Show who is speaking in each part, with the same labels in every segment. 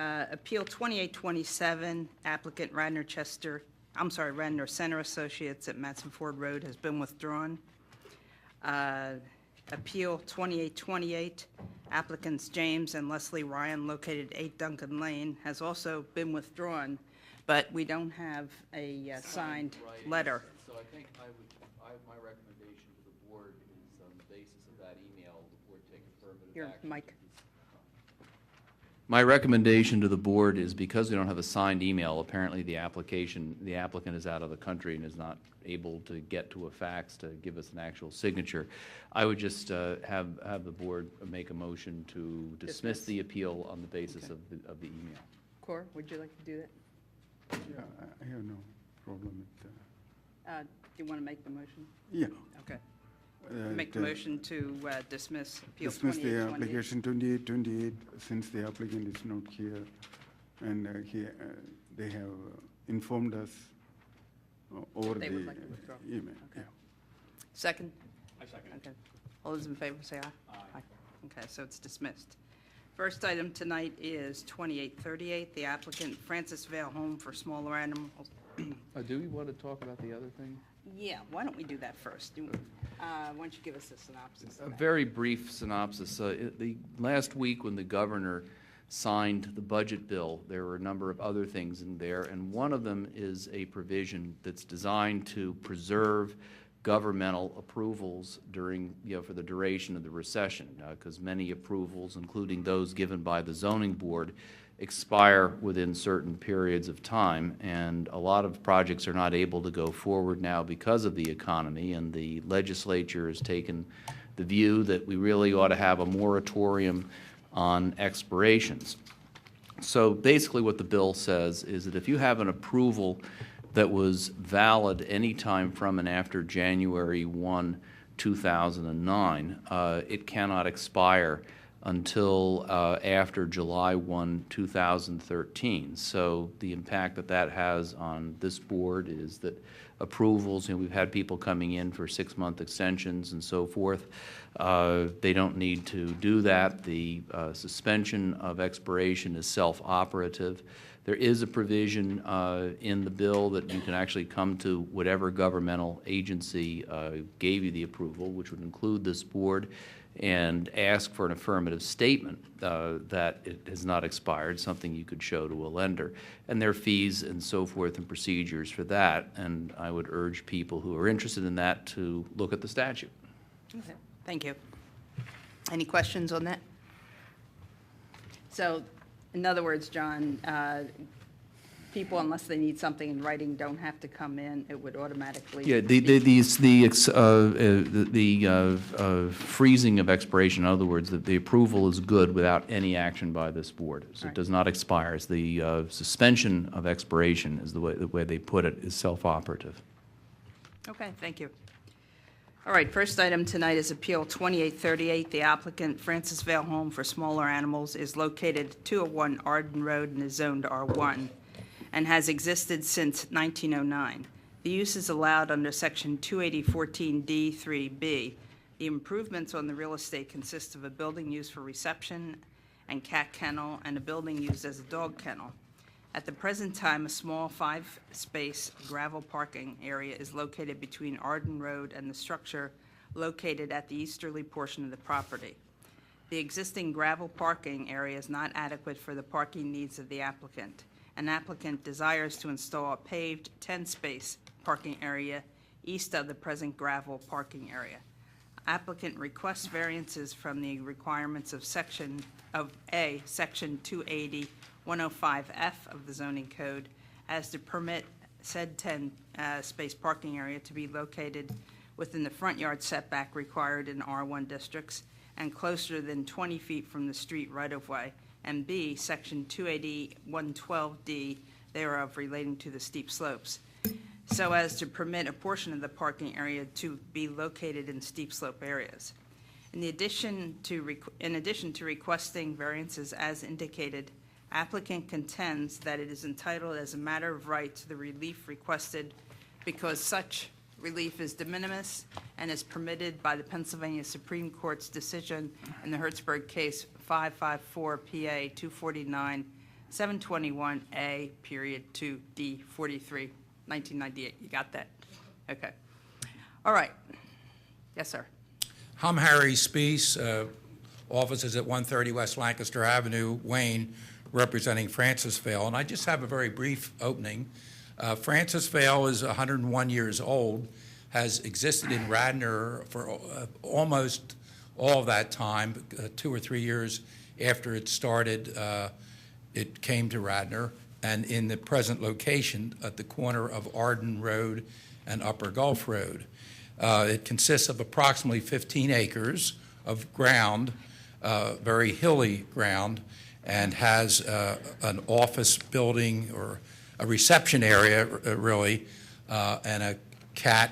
Speaker 1: Appeal 2827, applicant Radnor Center Associates at Matson Ford Road has been withdrawn. Appeal 2828, applicants James and Leslie Ryan located 8 Duncan Lane has also been withdrawn, but we don't have a signed letter.
Speaker 2: So I think my recommendation to the board is on the basis of that email, the board take affirmative
Speaker 1: Here,
Speaker 2: action.
Speaker 1: Mike.
Speaker 2: My recommendation to the board is because we don't have a signed email, apparently the applicant is out of the country and is not able to get to a fax to give us an actual signature. I would just have the board make a motion to dismiss the appeal on the basis of the email.
Speaker 1: Cor, would you like to do that?
Speaker 3: Yeah, I have no problem with
Speaker 1: Do you want to make the motion?
Speaker 3: yeah.
Speaker 1: Okay. Make the motion to dismiss Appeal
Speaker 3: Dismiss the
Speaker 1: 2828.
Speaker 3: application 2828 since the applicant is not here, and they have informed us over
Speaker 1: They
Speaker 3: the
Speaker 1: would like to withdraw.
Speaker 3: email.
Speaker 1: Okay.
Speaker 3: Yeah.
Speaker 1: Second?
Speaker 4: I second.
Speaker 1: Okay. All those in favor say aye.
Speaker 4: Aye.
Speaker 1: Okay, so it's dismissed. First item tonight is 2838, the applicant Francis Vale Home for Smaller Animals.
Speaker 2: Do we want to talk about the other thing?
Speaker 1: Yeah, why don't we do that first? Why don't you give us a synopsis
Speaker 2: A
Speaker 1: of that?
Speaker 2: very brief synopsis. The last week when the governor signed the budget bill, there were a number of other things in there, and one of them is a provision that's designed to preserve governmental approvals during, for the duration of the recession, because many approvals, including those given by the zoning board, expire within certain periods of time, and a lot of projects are not able to go forward now because of the economy, and the legislature has taken the view that we really ought to have a moratorium on expirations. So basically what the bill says is that if you have an approval that was valid any time from and after January 1, 2009, it cannot expire until after July 1, 2013. So the impact that has on this board is that approvals, we've had people coming in for 6-month extensions and so forth. They don't need to do that. The suspension of expiration is self-operative. There is a provision in the bill that you can actually come to whatever governmental agency gave you the approval, which would include this board, and ask for an affirmative statement that it has not expired, something you could show to a lender. And there are fees and so forth and procedures for that, and I would urge people who are interested in that to look at the statute.
Speaker 1: Okay, thank you. Any questions on that? So, in other words, John, people, unless they need something in writing, don't have to come in. It would automatically.
Speaker 2: Yeah, the freezing of expiration, in other words, that the approval is good without any action by this board. So it does not expire. It's the suspension of expiration is the way they put it, is self-operative.
Speaker 1: Okay, thank you. All right, first item tonight is Appeal 2838. The applicant, Francis Vale Home for Smaller Animals, is located 201 Arden Road and is zoned R1 and has existed since 1909. The use is allowed under Section 28014D3B. The improvements on the real estate consist of a building used for reception and cat kennel and a building used as a dog kennel. At the present time, a small 5-space gravel parking area is located between Arden Road and the structure located at the easterly portion of the property. The existing gravel parking area is not adequate for the parking needs of the applicant. An applicant desires to install a paved 10-space parking area east of the present gravel parking area. Applicant requests variances from the requirements of Section 280-105F of the zoning code as to permit said 10-space parking area to be located within the front yard setback required in R1 districts and closer than 20 feet from the street right-of-way, and B, Section 280-112D thereof relating to the steep slopes, so as to permit a portion of the parking area to be located in steep slope areas. In addition to requesting variances as indicated, applicant contends that it is entitled as a matter of right to the relief requested because such relief is de minimis and is permitted by the Pennsylvania Supreme Court's decision in the Hertzberg case 554 PA 249 721A, period, 2D, 43, 1998. You got that? Okay. All right. Yes, sir.
Speaker 4: I'm Harry Spees, offices at 130 West Lancaster Avenue, Wayne, representing Francisville. And I just have a very brief opening. Francisville is 101 years old, has existed in Radnor for almost all of that time, 2 or 3 years after it started. It came to Radnor, and in the present location at the corner of Arden Road and Upper Gulf Road. It consists of approximately 15 acres of ground, very hilly ground, and has an office building or a reception area, really, and a cat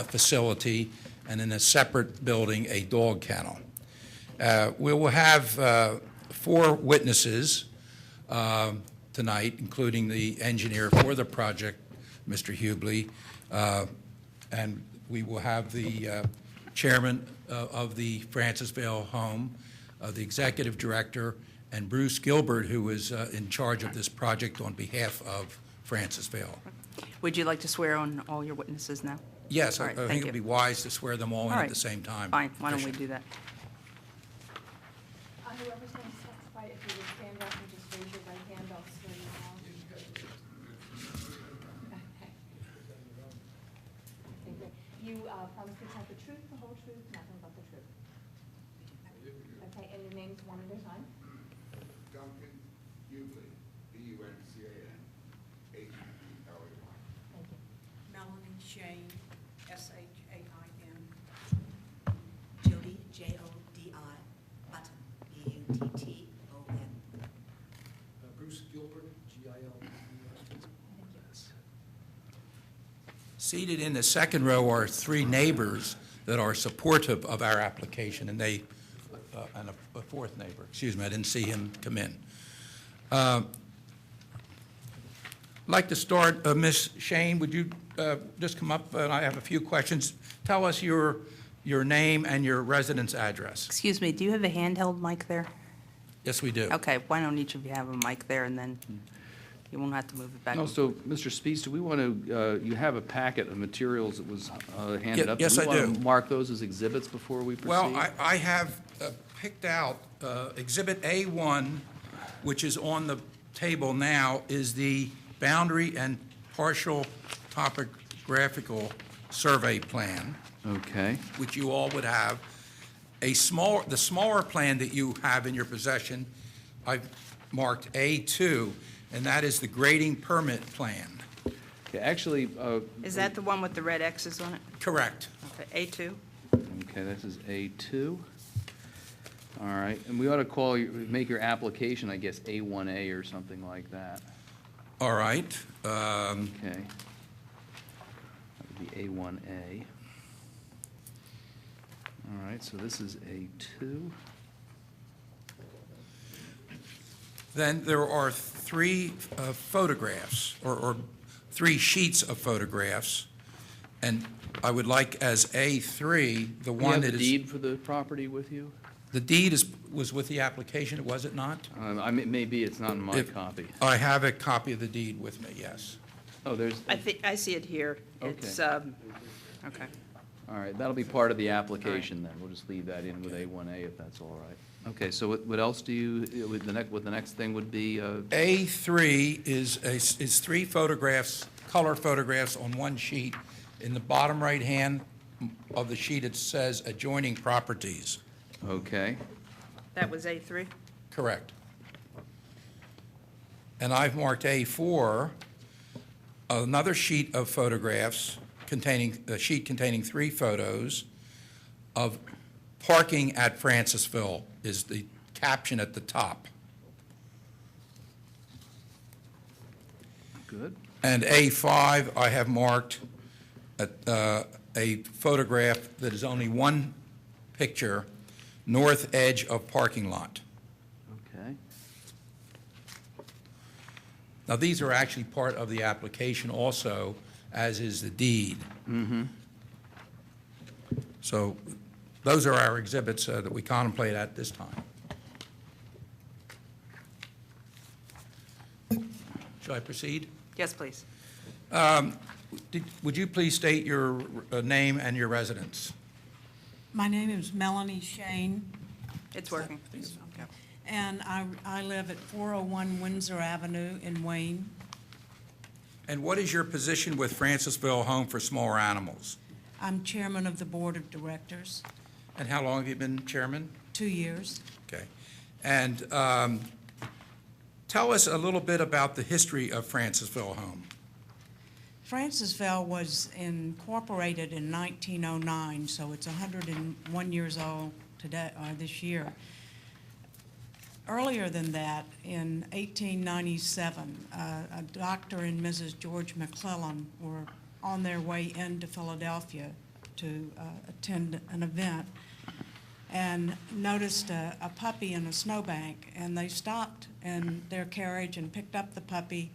Speaker 4: facility, and in a separate building, a dog kennel. We will have 4 witnesses tonight, including the engineer for the project, Mr. Hubley, and we will have the chairman of the Francisville home, the executive director, and Bruce Gilbert, who is in charge of this project on behalf of Francisville.
Speaker 1: Would you like to swear on all your witnesses now?
Speaker 4: Yes,
Speaker 1: All
Speaker 4: I
Speaker 1: right,
Speaker 4: think
Speaker 1: thank
Speaker 4: it would
Speaker 1: you.
Speaker 4: be wise to swear them all in
Speaker 1: All
Speaker 4: at
Speaker 1: right.
Speaker 4: the same time.
Speaker 1: Fine, why don't we do that?
Speaker 5: Whoever's going to testify, if you would stand up and just raise your right hand, I'll swear you all. Okay. Okay, great. You promise to tell the truth, the whole truth, nothing but the truth. Okay, and your names one at a time?
Speaker 6: Duncan Hubley, D-U-N-C-A-N, H-U-B-L-E-Y.
Speaker 5: Thank you.
Speaker 7: Melanie Shane, S-H-A-I-N.
Speaker 8: Jody, J-O-D-I, Button, B-U-T-T-O-N.
Speaker 9: Bruce Gilbert, G-I-L-B-E-R.
Speaker 4: Seated in the second row are 3 neighbors that are supportive of our application, and they, and a 4th neighbor, excuse me, I didn't see him come in. I'd like to start, Ms. Shane, would you just come up, and I have a few questions. Tell us your name and your residence address.
Speaker 1: Excuse me, do you have a handheld mic there?
Speaker 4: Yes, we do.
Speaker 1: Okay, why don't each of you have a mic there, and then you won't have to move it back.
Speaker 2: No, so, Mr. Spees, do we want to, you have a packet of materials that was handed up.
Speaker 4: Yes, I
Speaker 2: Do we want
Speaker 4: do.
Speaker 2: to mark those as exhibits before we proceed?
Speaker 4: Well, I have picked out Exhibit A1, which is on the table now, is the boundary and partial topographical survey plan,
Speaker 2: Okay,
Speaker 4: which you all would have. The smaller plan that you have in your possession, I've marked A2, and that is the grading permit plan.
Speaker 2: okay, actually,
Speaker 1: Is that the one with the red X's on it?
Speaker 4: Correct.
Speaker 1: Okay, A2?
Speaker 2: okay, this is A2. All right, and we ought to call, make your application, I guess, A1A or something like that.
Speaker 4: All right.
Speaker 2: Okay. That would be A1A. All right, so this is A2.
Speaker 4: Then there are 3 photographs, or 3 sheets of photographs, and I would like as A3, the
Speaker 2: Do you
Speaker 4: one
Speaker 2: have
Speaker 4: that
Speaker 2: the
Speaker 4: is...
Speaker 2: deed for the property with you?
Speaker 4: The deed was with the application, was it not?
Speaker 2: Maybe it's not in my
Speaker 4: If-
Speaker 2: copy.
Speaker 4: I have a copy of the deed with me, yes.
Speaker 2: Oh, there's,
Speaker 1: I see it here. It's, okay.
Speaker 2: all right, that'll be part of the application then. We'll just leave that in with A1A if that's all right. Okay, so what else do you, with the next thing would be,
Speaker 4: A3 is 3 photographs, color photographs on one sheet. In the bottom right-hand of the sheet, it says adjoining properties.
Speaker 2: okay,
Speaker 1: That was A3?
Speaker 4: Correct. And I've marked A4, another sheet of photographs a sheet containing 3 photos of parking at Francisville is the caption at the top.
Speaker 2: good.
Speaker 4: And A5, I have marked a photograph that is only one picture, north edge of parking lot.
Speaker 2: Okay,
Speaker 4: Now, these are actually part of the application also, as is the deed. So those are our exhibits that we contemplate at this time. Shall I proceed?
Speaker 1: Yes, please.
Speaker 4: Would you please state your name and your residence?
Speaker 10: My name is Melanie Shane,
Speaker 1: It's working. Okay.
Speaker 10: and I live at 401 Windsor Avenue in Wayne.
Speaker 4: And what is your position with Francisville Home for Smaller Animals?
Speaker 10: I'm chairman of the board of directors,
Speaker 4: And how long have you been chairman?
Speaker 10: 2 years.
Speaker 4: Okay. And tell us a little bit about the history of Francisville Home.
Speaker 10: Francisville was incorporated in 1909, so it's 101 years old today, this year. Earlier than that, in 1897, a Dr. and Mrs. George McClellan were on their way into Philadelphia to attend an event and noticed a puppy in a snowbank, and they stopped in their carriage and picked up the puppy